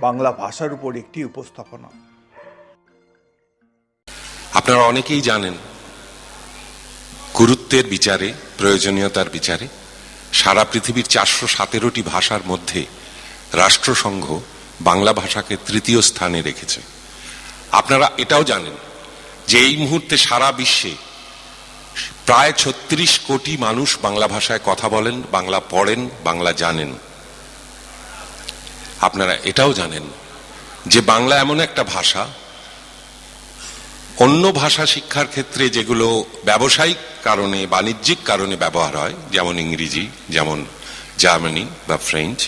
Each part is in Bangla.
বাংলা ভাষার উপর একটি উপস্থাপনা। আপনারা অনেকেই জানেন, গুরুত্বের বিচারে, প্রয়োজনীয়তার বিচারে সারা পৃথিবীর 417টি ভাষার মধ্যে রাষ্ট্রসংঘ বাংলা ভাষাকে তৃতীয় স্থানে রেখেছে। আপনারা এটাও জানেন যে এই মুহূর্তে সারা বিশ্বে প্রায় 36 কোটি মানুষ বাংলা ভাষায় কথা বলেন, বাংলা পড়েন, বাংলা জানেন। আপনারা এটাও জানেন যে বাংলা এমন একটা ভাষা, অন্য ভাষা শিক্ষার ক্ষেত্রে যেগুলো ব্যবসায়িক কারণে, বাণিজ্যিক কারণে ব্যবহার হয়, যেমন ইংরেজি, যেমন জার্মানি বা ফ্রেঞ্চ,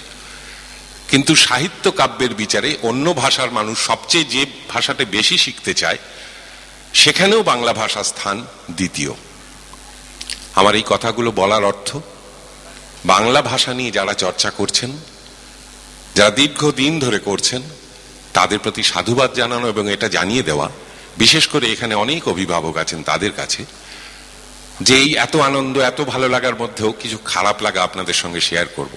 কিন্তু সাহিত্য কাব্যের বিচারে অন্য ভাষার মানুষ সবচেয়ে যে ভাষাটা বেশি শিখতে চায়, সেখানেও বাংলা ভাষার স্থান দ্বিতীয়। আমার এই কথাগুলো বলার অর্থ, বাংলা ভাষা নিয়ে যারা চর্চা করছেন, যারা দীর্ঘদিন ধরে করছেন, তাদের প্রতি সাধুবাদ জানানো এবং এটা জানিয়ে দেওয়া, বিশেষ করে এখানে অনেক অভিভাবক আছেন তাদের কাছে, যে এই এত আনন্দ, এত ভালো লাগার মধ্যেও কিছু খারাপ লাগা আপনাদের সঙ্গে শেয়ার করব।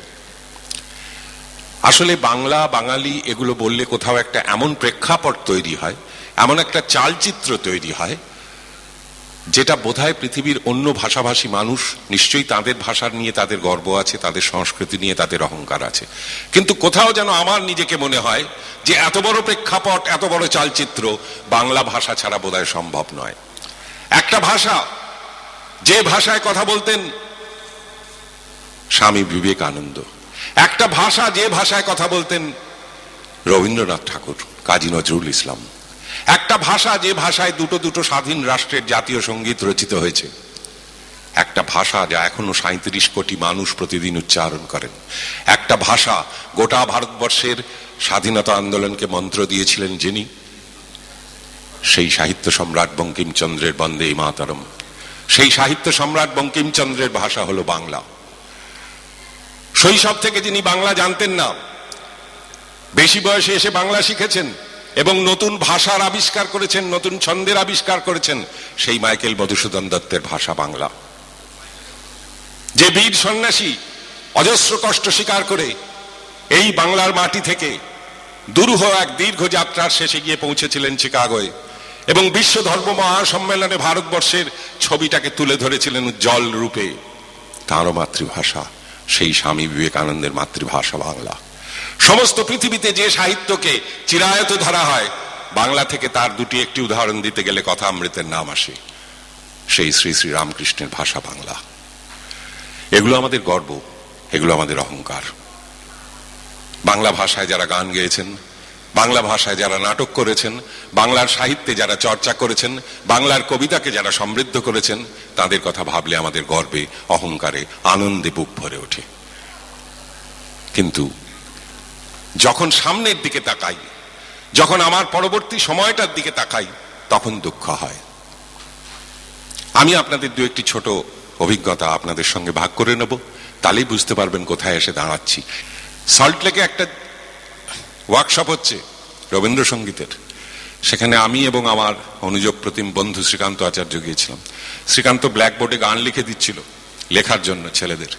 আসলে বাংলা, বাঙালি এগুলো বললে কোথাও একটা এমন প্রেক্ষাপট তৈরি হয়, এমন একটা চালচিত্র তৈরি হয়, যেটা বোধহয় পৃথিবীর অন্য ভাষাভাষী মানুষ নিশ্চয়ই তাদের ভাষার নিয়ে তাদের গর্ব আছে, তাদের সংস্কৃতি নিয়ে তাদের অহংকার আছে, কিন্তু কোথাও যেন আমার নিজেকে মনে হয় যে এত বড় প্রেক্ষাপট, এত বড় চালচিত্র বাংলা ভাষা ছাড়া বোধহয় সম্ভব নয়। একটা ভাষা, যে ভাষায় কথা বলতেন স্বামী বিবেকানন্দ, একটা ভাষা, যে ভাষায় কথা বলতেন রবীন্দ্রনাথ ঠাকুর, কাজী নজরুল ইসলাম, একটা ভাষা, যে ভাষায় দুটো দুটো স্বাধীন রাষ্ট্রের জাতীয় সঙ্গীত রচিত হয়েছে, একটা ভাষা যা এখনো 37 কোটি মানুষ প্রতিদিন উচ্চারণ করেন, একটা ভাষা গোটা ভারতবর্ষের স্বাধীনতা আন্দোলনকে মন্ত্র দিয়েছিলেন যিনি, সেই সাহিত্য সম্রাট বঙ্কিমচন্দ্রের বন্দে মাতরম, সেই সাহিত্য সম্রাট বঙ্কিমচন্দ্রের ভাষা হলো বাংলা। শৈশব থেকে যিনি বাংলা জানতেন না, বেশি বয়সে এসে বাংলা শিখেছেন এবং নতুন ভাষার আবিষ্কার করেছেন, নতুন ছন্দের আবিষ্কার করেছেন, সেই মাইকেল মধুসূদন দত্তের ভাষা বাংলা। যে বীর সন্ন্যাসী অজস্র কষ্ট স্বীকার করে এই বাংলার মাটি থেকে দুরূহ এক দীর্ঘ যাত্রার শেষে গিয়ে পৌঁছেছিলেন চিকাগোয় এবং বিশ্ব ধর্ম মহাসম্মেলনে ভারতবর্ষের ছবিটাকে তুলে ধরেছিলেন উজ্জ্বল রূপে, তাঁরও মাতৃভাষা সেই স্বামী বিবেকানন্দের মাতৃভাষা বাংলা। সমস্ত পৃথিবীতে যে সাহিত্যকে চিরায়ত ধরা হয়, বাংলা থেকে তার দুটি একটি উদাহরণ দিতে গেলে কথা অমৃতের নাম আসে, সেই শ্রী শ্রী রামকৃষ্ণের ভাষা বাংলা। এগুলো আমাদের গর্ব, এগুলো আমাদের অহংকার। বাংলা ভাষায় যারা গান গেয়েছেন, বাংলা ভাষায় যারা নাটক করেছেন, বাংলার সাহিত্যে যারা চর্চা করেছেন, বাংলার কবিতাকে যারা সমৃদ্ধ করেছেন, তাদের কথা ভাবলে আমাদের গর্বে, অহংকারে, আনন্দে বুক ভরে ওঠে। কিন্তু যখন সামনের দিকে তাকাই, যখন আমার পরবর্তী সময়টার দিকে তাকাই, তখন দুঃখ হয়। আমি আপনাদের দু একটি ছোট অভিজ্ঞতা আপনাদের সঙ্গে ভাগ করে নেব, তাহলেই বুঝতে পারবেন কোথায় এসে দাঁড়াচ্ছি। সল্টলেকে একটা ওয়ার্কশপ হচ্ছে রবীন্দ্রসঙ্গীতের, সেখানে আমি এবং আমার অনুযোগ প্রতিম বন্ধু শ্রীকান্ত আচার্য গিয়েছিলাম। শ্রীকান্ত ব্ল্যাকবোর্ডে গান লিখে দিচ্ছিল লেখার জন্য ছেলেদের,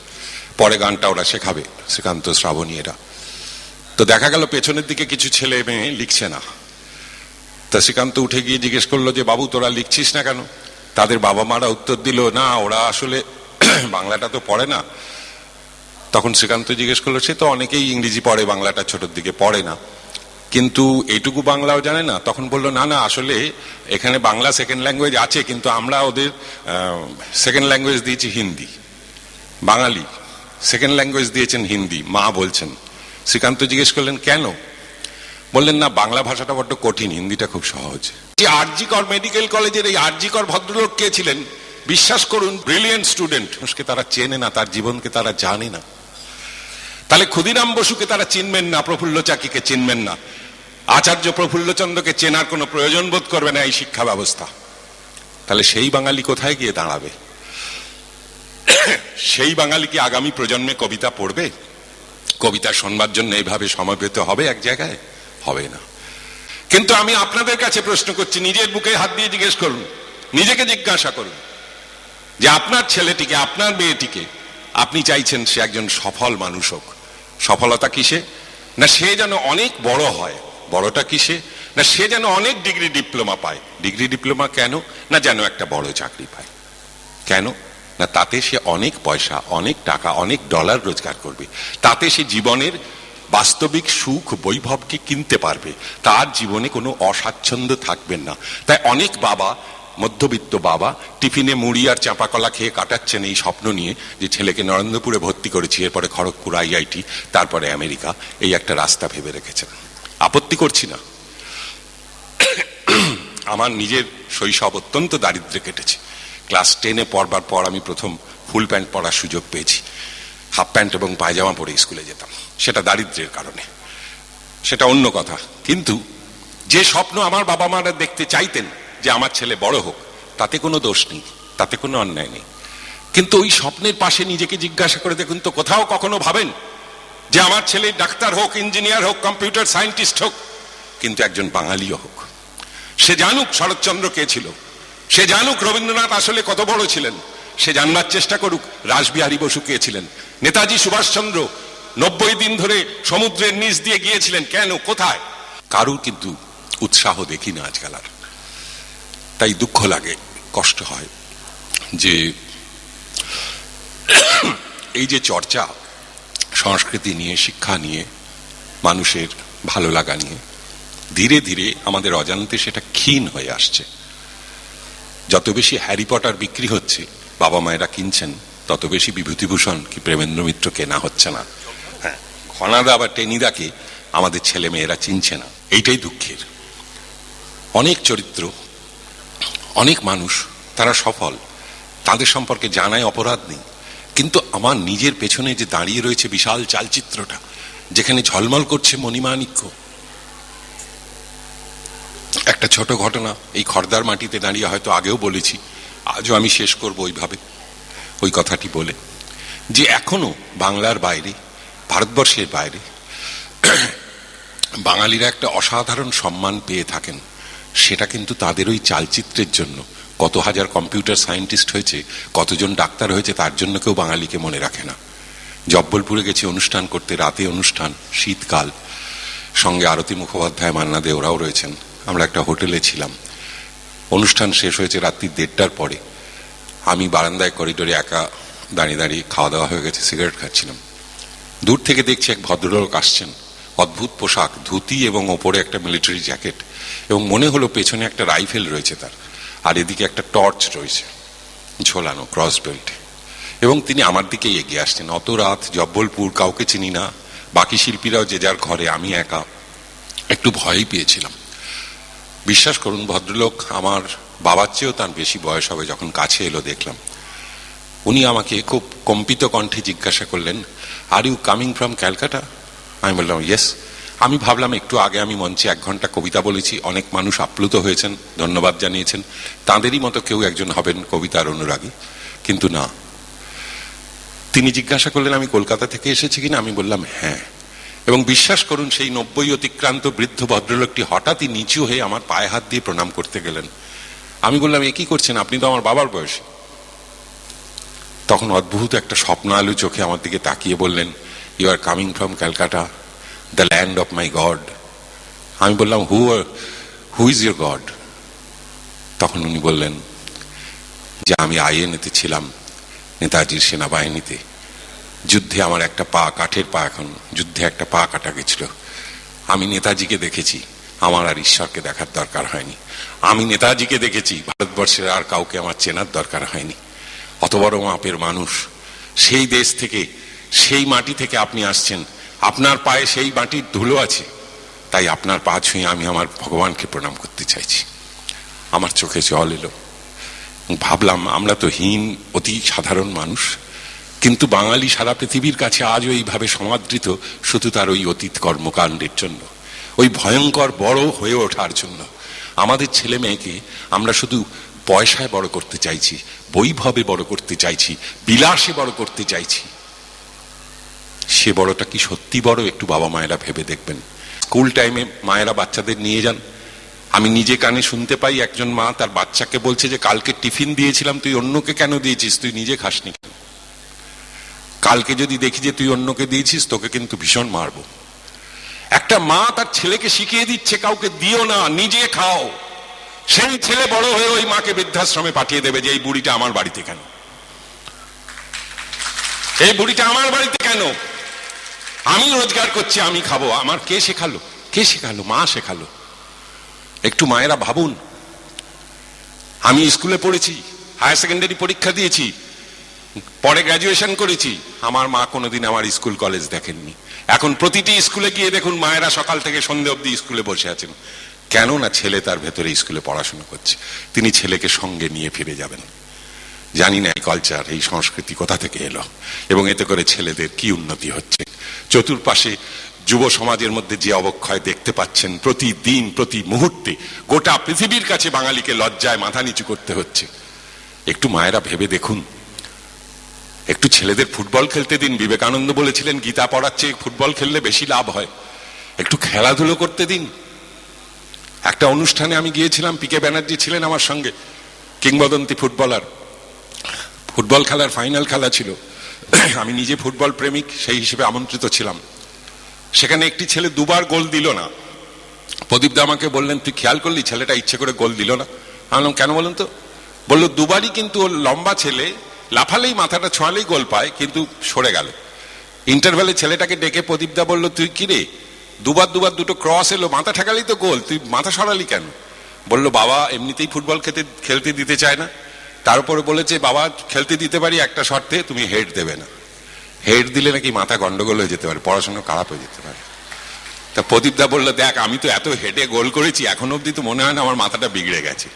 পরে গানটা ওরা শেখাবে, শ্রীকান্ত, শ্রাবণী এরা। তো দেখা গেল পেছনের দিকে কিছু ছেলে মেয়ে লিখছে না। তা শ্রীকান্ত উঠে গিয়ে জিজ্ঞেস করলো যে বাবু তোরা লিখছিস না কেন? তাদের বাবা মারা উত্তর দিল, না ওরা আসলে বাংলাটা তো পড়ে না। তখন শ্রীকান্ত জিজ্ঞেস করলো, সে তো অনেকেই ইংরেজি পড়ে, বাংলাটা ছোটর দিকে পড়ে না, কিন্তু এইটুকু বাংলাও জানে না। তখন বললো, না না, আসলে এখানে বাংলা সেকেন্ড ল্যাঙ্গুয়েজ আছে, কিন্তু আমরা ওদের সেকেন্ড ল্যাঙ্গুয়েজ দিয়েছি হিন্দি। বাঙালি সেকেন্ড ল্যাঙ্গুয়েজ দিয়েছেন হিন্দি, মা বলছেন। শ্রীকান্ত জিজ্ঞেস করলেন কেন? বললেন, না বাংলা ভাষাটা বড্ড কঠিন, হিন্দিটা খুব সহজ। যে আরজিকর মেডিকেল কলেজের এই আরজিকর ভদ্রলোক কে ছিলেন? বিশ্বাস করুন, ব্রিলিয়েন্ট স্টুডেন্ট। মানুষকে তারা চেনে না, তার জীবনকে তারা জানে না। তাহলে ক্ষুদিরাম বসুকে তারা চিনবেন না, প্রফুল্ল চাকিকে চিনবেন না, আচার্য প্রফুল্লচন্দ্রকে চেনার কোনো প্রয়োজন বোধ করবে না এই শিক্ষা ব্যবস্থা। তাহলে সেই বাঙালি কোথায় গিয়ে দাঁড়াবে? সেই বাঙালি কি আগামী প্রজন্মে কবিতা পড়বে? কবিতা শোনবার জন্য এইভাবে সমবেত হবে এক জায়গায়? হবে না। কিন্তু আমি আপনাদের কাছে প্রশ্ন করছি, নিজের বুকে হাত দিয়ে জিজ্ঞেস করুন, নিজেকে জিজ্ঞাসা করুন যে আপনার ছেলেটিকে, আপনার মেয়েটিকে আপনি চাইছেন সে একজন সফল মানুষ হোক। সফলতা কিসে? না সে যেন অনেক বড় হয়, বড়টা কিসে, না সে যেন অনেক ডিগ্রি ডিপ্লোমা পায়, ডিগ্রি ডিপ্লোমা কেন, না যেন একটা বড় চাকরি পায়, কেন না তাতে সে অনেক পয়সা, অনেক টাকা, অনেক ডলার রোজগার করবে, তাতে সে জীবনের বাস্তবিক সুখ বৈভবকে কিনতে পারবে, তার জীবনে কোনো অস্বাচ্ছন্দ্য থাকবেন না। তাই অনেক বাবা, মধ্যবিত্ত বাবা, টিফিনে মুড়ি আর চাঁপা কলা খেয়ে কাটাচ্ছেন এই স্বপ্ন নিয়ে যে ছেলেকে নরেন্দ্রপুরে ভর্তি করেছি, এরপরে খড়গপুর আইআইটি, তারপরে আমেরিকা, এই একটা রাস্তা ভেবে রেখেছেন। আপত্তি করছি না, আমার নিজের শৈশব অত্যন্ত দারিদ্র্যে কেটেছে। ক্লাস 10-এ পড়বার পর আমি প্রথম ফুল প্যান্ট পরার সুযোগ পেয়েছি, হাফ প্যান্ট এবং পায়জামা পরে স্কুলে যেতাম, সেটা দারিদ্র্যের কারণে, সেটা অন্য কথা। কিন্তু যে স্বপ্ন আমার বাবা মারা দেখতে চাইতেন যে আমার ছেলে বড় হোক, তাতে কোনো দোষ নেই, তাতে কোনো অন্যায় নেই। কিন্তু ওই স্বপ্নের পাশে নিজেকে জিজ্ঞাসা করে দেখুন তো, কোথাও কখনো ভাবেন যে আমার ছেলে ডাক্তার হোক, ইঞ্জিনিয়ার হোক, কম্পিউটার সায়েন্টিস্ট হোক, কিন্তু একজন বাঙালিও হোক। সে জানুক শরৎচন্দ্র কে ছিল, সে জানুক রবীন্দ্রনাথ আসলে কত বড় ছিলেন, সে জানবার চেষ্টা করুক রাসবিহারী বসু কে ছিলেন, নেতাজি সুভাষচন্দ্র 90 দিন ধরে সমুদ্রের নিচ দিয়ে গিয়েছিলেন, কেন, কোথায়? কারুর কিন্তু উৎসাহ দেখি না আজকাল আর। তাই দুঃখ লাগে, কষ্ট হয় যে এই যে চর্চা সংস্কৃতি নিয়ে, শিক্ষা নিয়ে, মানুষের ভালো লাগা নিয়ে, ধীরে ধীরে আমাদের অজান্তে সেটা ক্ষীণ হয়ে আসছে। যত বেশি হ্যারি পটার বিক্রি হচ্ছে, বাবা মায়েরা কিনছেন, তত বেশি বিভূতিভূষণ কি প্রেমেন্দ্র মিত্র কেনা হচ্ছে না। হ্যাঁ, ঘনাদা বা টেনিদাকে আমাদের ছেলে মেয়েরা চিনছে না, এইটাই দুঃখের। অনেক চরিত্র, অনেক মানুষ, তারা সফল, তাদের সম্পর্কে জানায় অপরাধ নেই, কিন্তু আমার নিজের পেছনে যে দাঁড়িয়ে রয়েছে বিশাল চালচিত্রটা, যেখানে ঝলমল করছে মণিমাণিক্য। একটা ছোট ঘটনা, এই খড়দার মাটিতে দাঁড়িয়ে হয়তো আগেও বলেছি, আজও আমি শেষ করব ওইভাবে, ওই কথাটি বলে, যে এখনো বাংলার বাইরে, ভারতবর্ষের বাইরে বাঙালিরা একটা অসাধারণ সম্মান পেয়ে থাকেন। সেটা কিন্তু তাদের ওই চালচিত্রের জন্য। কত হাজার কম্পিউটার সায়েন্টিস্ট হয়েছে, কতজন ডাক্তার হয়েছে, তার জন্য কেউ বাঙালিকে মনে রাখে না। জব্বলপুরে গেছি অনুষ্ঠান করতে, রাতে অনুষ্ঠান, শীতকাল, সঙ্গে আরতি মুখোপাধ্যায়, মান্না দে, ওরাও রয়েছেন। আমরা একটা হোটেলে ছিলাম, অনুষ্ঠান শেষ হয়েছে রাত্রি 1:30টার পরে। আমি বারান্দায় করিডোরে একা দাঁড়িয়ে দাঁড়িয়ে, খাওয়া দাওয়া হয়ে গেছে, সিগারেট খাচ্ছিলাম। দূর থেকে দেখছি এক ভদ্রলোক আসছেন, অদ্ভুত পোশাক, ধুতি এবং ওপরে একটা মিলিটারি জ্যাকেট, এবং মনে হলো পেছনে একটা রাইফেল রয়েছে তার, আর এদিকে একটা টর্চ রয়েছে ঝোলানো ক্রস বেল্টে, এবং তিনি আমার দিকে এগিয়ে আসছেন। অত রাত, জব্বলপুর, কাউকে চিনি না, বাকি শিল্পীরাও যে যার ঘরে, আমি একা, একটু ভয়ই পেয়েছিলাম। বিশ্বাস করুন, ভদ্রলোক আমার বাবার চেয়েও তার বেশি বয়স হবে। যখন কাছে এলো দেখলাম, উনি আমাকে খুব কম্পিত কণ্ঠে জিজ্ঞাসা করলেন, are you coming from Calcutta? আমি বললাম ইয়েস। আমি ভাবলাম একটু আগে আমি মঞ্চে 1 ঘন্টা কবিতা বলেছি, অনেক মানুষ আপ্লুত হয়েছেন, ধন্যবাদ জানিয়েছেন, তাঁদেরই মতো কেউ একজন হবেন কবিতার অনুরাগী, কিন্তু না। তিনি জিজ্ঞাসা করলেন আমি কলকাতা থেকে এসেছি কিনা। আমি বললাম হ্যাঁ। এবং বিশ্বাস করুন, সেই 90 অতিক্রান্ত বৃদ্ধ ভদ্রলোকটি হঠাৎই নিচু হয়ে আমার পায়ে হাত দিয়ে প্রণাম করতে গেলেন। আমি বললাম এ কি করছেন, আপনি তো আমার বাবার বয়সী। তখন অদ্ভুত একটা স্বপ্ন আলু চোখে আমার দিকে তাকিয়ে বললেন, you are coming from Calcutta, the land of my God. আমি বললাম হু ইজ ইউর গড? তখন উনি বললেন যে আমি আইএনএতে ছিলাম, নেতাজির সেনাবাহিনীতে, যুদ্ধে আমার একটা পা, কাঠের পা, এখন যুদ্ধে একটা পা কাটা গেছিল। আমি নেতাজিকে দেখেছি, আমার আর ঈশ্বরকে দেখার দরকার হয়নি। আমি নেতাজিকে দেখেছি, ভারতবর্ষের আর কাউকে আমার চেনার দরকার হয়নি। অত বড় মাপের মানুষ, সেই দেশ থেকে, সেই মাটি থেকে আপনি আসছেন, আপনার পায়ে সেই মাটির ধুলো আছে, তাই আপনার পা ছুঁয়ে আমি আমার ভগবানকে প্রণাম করতে চাইছি। আমার চোখে জল এলো। ভাবলাম আমরা তো হীন, অতি সাধারণ মানুষ, কিন্তু বাঙালি সারা পৃথিবীর কাছে আজও এইভাবে সমাদৃত শুধু তার ওই অতীত কর্মকাণ্ডের জন্য, ওই ভয়ঙ্কর বড় হয়ে ওঠার জন্য। আমাদের ছেলে মেয়েকে আমরা শুধু পয়সায় বড় করতে চাইছি, বৈভবে বড় করতে চাইছি, বিলাসে বড় করতে চাইছি। সে বড়টা কি সত্যি বড়? একটু বাবা মায়েরা ভেবে দেখবেন। স্কুল টাইমে মায়েরা বাচ্চাদের নিয়ে যান, আমি নিজে কানে শুনতে পাই একজন মা তার বাচ্চাকে বলছে যে কালকে টিফিন দিয়েছিলাম, তুই অন্যকে কেন দিয়েছিস, তুই নিজে খাসনি। কালকে যদি দেখি যে তুই অন্যকে দিয়েছিস, তোকে কিন্তু ভীষণ মারবো। একটা মা তার ছেলেকে শিখিয়ে দিচ্ছে কাউকে দিও না, নিজে খাও। সেই ছেলে বড় হয়ে ওই মাকে বৃদ্ধাশ্রমে পাঠিয়ে দেবে যে এই বুড়িটা আমার বাড়িতে কেন, এই বুড়িটা আমার বাড়িতে কেন, আমি রোজগার করছি, আমি খাবো। আমার কে শেখালো? কে শেখালো? মা শেখালো। একটু মায়েরা ভাবুন। আমি স্কুলে পড়েছি, হায়ার সেকেন্ডারি পরীক্ষা দিয়েছি, পরে গ্রাজুয়েশন করেছি, আমার মা কোনোদিন আমার স্কুল কলেজ দেখেননি। এখন প্রতিটি স্কুলে গিয়ে দেখুন মায়েরা সকাল থেকে সন্ধ্যে অবধি স্কুলে বসে আছেন। কেন না? ছেলে তার ভেতরে স্কুলে পড়াশোনা করছে, তিনি ছেলেকে সঙ্গে নিয়ে ফিরে যাবেন। জানি না এই কালচার, এই সংস্কৃতি কোথা থেকে এলো এবং এতে করে ছেলেদের কি উন্নতি হচ্ছে। চতুর্পাশে যুব সমাজের মধ্যে যে অবক্ষয় দেখতে পাচ্ছেন প্রতিদিন, প্রতি মুহূর্তে, গোটা পৃথিবীর কাছে বাঙালিকে লজ্জায় মাথা নিচু করতে হচ্ছে। একটু মায়েরা ভেবে দেখুন, একটু ছেলেদের ফুটবল খেলতে দিন। বিবেকানন্দ বলেছিলেন গীতা পড়ার চেয়ে ফুটবল খেললে বেশি লাভ হয়। একটু খেলাধুলো করতে দিন। একটা অনুষ্ঠানে আমি গিয়েছিলাম, পিকে ব্যানার্জি ছিলেন আমার সঙ্গে, কিংবদন্তি ফুটবলার। ফুটবল খেলার ফাইনাল খেলা ছিল, আমি নিজে ফুটবল প্রেমিক, সেই হিসেবে আমন্ত্রিত ছিলাম। সেখানে একটি ছেলে দুবার গোল দিল না। প্রদীপদা আমাকে বললেন, তুই খেয়াল করলি ছেলেটা ইচ্ছে করে গোল দিল না? আমি বললাম কেন বলুন তো? বললো দুবারই কিন্তু ওর লম্বা ছেলে, লাফালেই মাথাটা ছোঁয়ালেই গোল পায়, কিন্তু সরে গেল। ইন্টারভ্যালে ছেলেটাকে ডেকে প্রদীপদা বললো, তুই কি রে, দুবার দুটো ক্রস এলো, মাথা ঠেকালেই তো গোল, তুই মাথা সরালি কেন? বললো বাবা এমনিতেই ফুটবল খেলতে দিতে চায় না, তার উপরে বলেছে বাবা খেলতে দিতে পারি একটা শর্তে, তুমি হেড দেবে না। হেড দিলে নাকি মাথা গন্ডগোল হয়ে যেতে পারে, পড়াশোনা খারাপ হয়ে যেতে পারে। তা প্রদীপদা বললো, দেখ আমি তো এত হেডে গোল করেছি, এখন অব্দি তো মনে হয় না আমার মাথাটা বিগড়ে গেছে।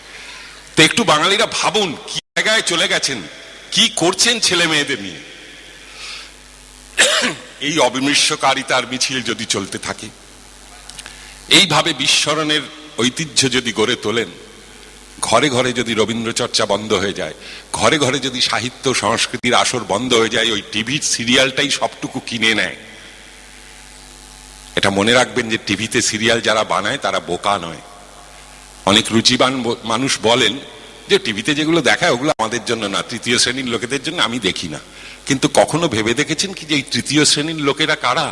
তো একটু বাঙালিরা ভাবুন কি জায়গায় চলে গেছেন, কি করছেন ছেলে মেয়েদের নিয়ে। এই অবিমৃষ্যকারিতার মিছিল যদি চলতে থাকে, এইভাবে বিস্মরণের ঐতিহ্য যদি গড়ে তোলেন, ঘরে ঘরে যদি রবীন্দ্র চর্চা বন্ধ হয়ে যায়, ঘরে ঘরে যদি সাহিত্য সংস্কৃতির আসর বন্ধ হয়ে যায়, ওই টিভির সিরিয়ালটাই সবটুকু কিনে নেয়। এটা মনে রাখবেন যে টিভিতে সিরিয়াল যারা বানায় তারা বোকা নয়। অনেক রুচিবান মানুষ বলেন যে টিভিতে যেগুলো দেখায় ওগুলো আমাদের জন্য না, তৃতীয় শ্রেণীর লোকেদের জন্য, আমি দেখি না। কিন্তু কখনো ভেবে দেখেছেন কি যে এই তৃতীয় শ্রেণীর লোকেরা কারা?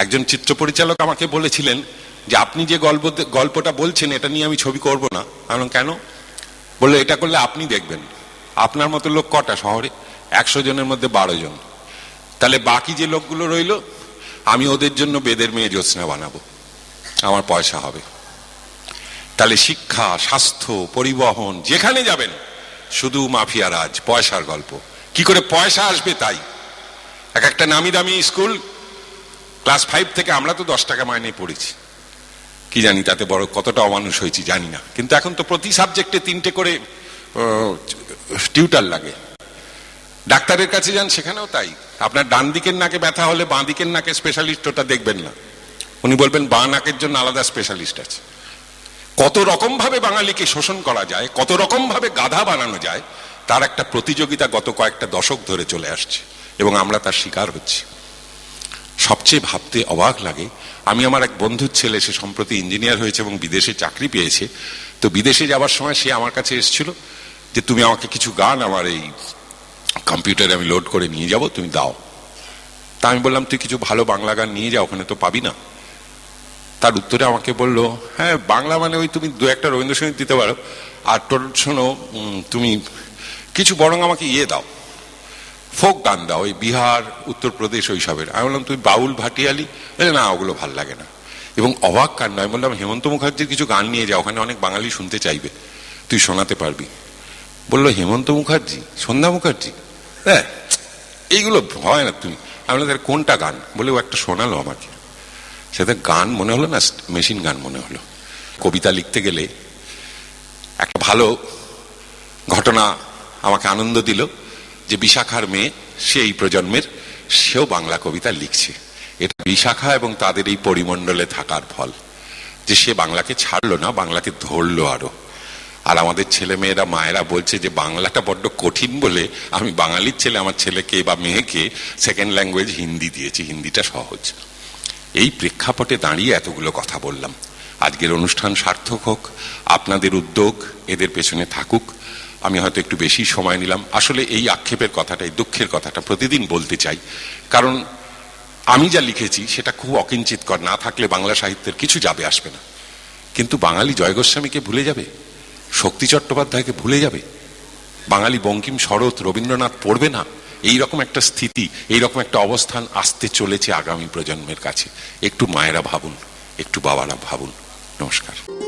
একজন চিত্র পরিচালক আমাকে বলেছিলেন যে আপনি যে গল্পটা বলছেন এটা নিয়ে আমি ছবি করব না। আমি কেন? বললো এটা করলে আপনি দেখবেন, আপনার মতো লোক কটা শহরে? 100 জনের মধ্যে 12 জন। তাহলে বাকি যে লোকগুলো রইল, আমি ওদের জন্য বেদের মেয়ে জ্যোৎস্না বানাবো, আমার পয়সা হবে। তাহলে শিক্ষা, স্বাস্থ্য, পরিবহন যেখানে যাবেন শুধু মাফিয়া রাজ, পয়সার গল্প। কি করে পয়সা আসবে তাই। একটা নামি দামি স্কুল, ক্লাস 5 থেকে আমরা তো 10 টাকা মাইনে পড়েছি, কি জানি তাতে বড় কতটা অমানুষ হয়েছি জানি না। কিন্তু এখন তো প্রতি সাবজেক্টে 3টে করে টিউটার লাগে। ডাক্তারের কাছে যান, সেখানেও তাই। আপনার ডান দিকের নাকে ব্যথা হলে বাঁ দিকের নাকে স্পেশালিস্ট ওটা দেখবেন না, উনি বলবেন বাঁ নাকের জন্য আলাদা স্পেশালিস্ট আছে। কত রকম ভাবে বাঙালিকে শোষণ করা যায়, কত রকম ভাবে গাধা বানানো যায়, তার একটা প্রতিযোগিতা গত কয়েকটা দশক ধরে চলে আসছে এবং আমরা তার শিকার হচ্ছি। সবচেয়ে ভাবতে অবাক লাগে, আমি আমার এক বন্ধুর ছেলে, সে সম্প্রতি ইঞ্জিনিয়ার হয়েছে এবং বিদেশে চাকরি পেয়েছে। তো বিদেশে যাওয়ার সময় সে আমার কাছে এসেছিল যে তুমি আমাকে কিছু গান আমার এই কম্পিউটারে আমি লোড করে নিয়ে যাব, তুমি দাও। তা আমি বললাম তুই কিছু ভালো বাংলা গান নিয়ে যাও, ওখানে তো পাবি না। তার উত্তরে আমাকে বললো, হ্যাঁ বাংলা মানে ওই তুমি 2-1টা রবীন্দ্রসঙ্গীত দিতে পারো, আর তোর শোনো তুমি কিছু বরং আমাকে দাও, ফোক গান দাও, ওই বিহার, উত্তরপ্রদেশ ওইসবের। আমি বললাম তুমি বাউল, ভাটিয়ালি? না ওগুলো ভাল লাগে না। এবং অবাক কাণ্ড, আমি বললাম হেমন্ত মুখার্জির কিছু গান নিয়ে যাও, ওখানে অনেক বাঙালি শুনতে চাইবে, তুই শোনাতে পারবি। বললো হেমন্ত মুখার্জি, সন্ধ্যা মুখার্জি, হ্যাঁ এইগুলো হয় না তুমি। আমি বললাম কোনটা গান? বলে ও একটা শোনালো আমাকে, সেটা গান মনে হলো না, মেশিন গান মনে হলো। কবিতা লিখতে গেলে একটা ভালো ঘটনা আমাকে আনন্দ দিল যে বিশাখার মেয়ে, সে এই প্রজন্মের, সেও বাংলা কবিতা লিখছে। এটা বিশাখা এবং তাদের এই পরিমণ্ডলে থাকার ফল যে সে বাংলাকে ছাড়লো না, বাংলাকে ধরলো আরো। আর আমাদের ছেলে মেয়েরা, মায়েরা বলছে যে বাংলাটা বড্ড কঠিন বলে আমি বাঙালির ছেলে, আমার ছেলেকে বা মেয়েকে সেকেন্ড ল্যাঙ্গুয়েজ হিন্দি দিয়েছি, হিন্দিটা সহজ। এই প্রেক্ষাপটে দাঁড়িয়ে এতগুলো কথা বললাম। আজকের অনুষ্ঠান সার্থক হোক, আপনাদের উদ্যোগ এদের পেছনে থাকুক। আমি হয়তো একটু বেশি সময় নিলাম। আসলে এই আক্ষেপের কথাটা, এই দুঃখের কথাটা প্রতিদিন বলতে চাই, কারণ আমি যা লিখেছি সেটা খুব অকিঞ্চিতকর, না থাকলে বাংলা সাহিত্যের কিছু যাবে আসবে না। কিন্তু বাঙালি জয় গোস্বামীকে ভুলে যাবে, শক্তি চট্টোপাধ্যায়কে ভুলে যাবে, বাঙালি বঙ্কিম, শরৎ, রবীন্দ্রনাথ পড়বে না? এইরকম একটা স্থিতি, এইরকম একটা অবস্থান আসতে চলেছে আগামী প্রজন্মের কাছে। একটু মায়েরা ভাবুন, একটু বাবারা ভাবুন। নমস্কার।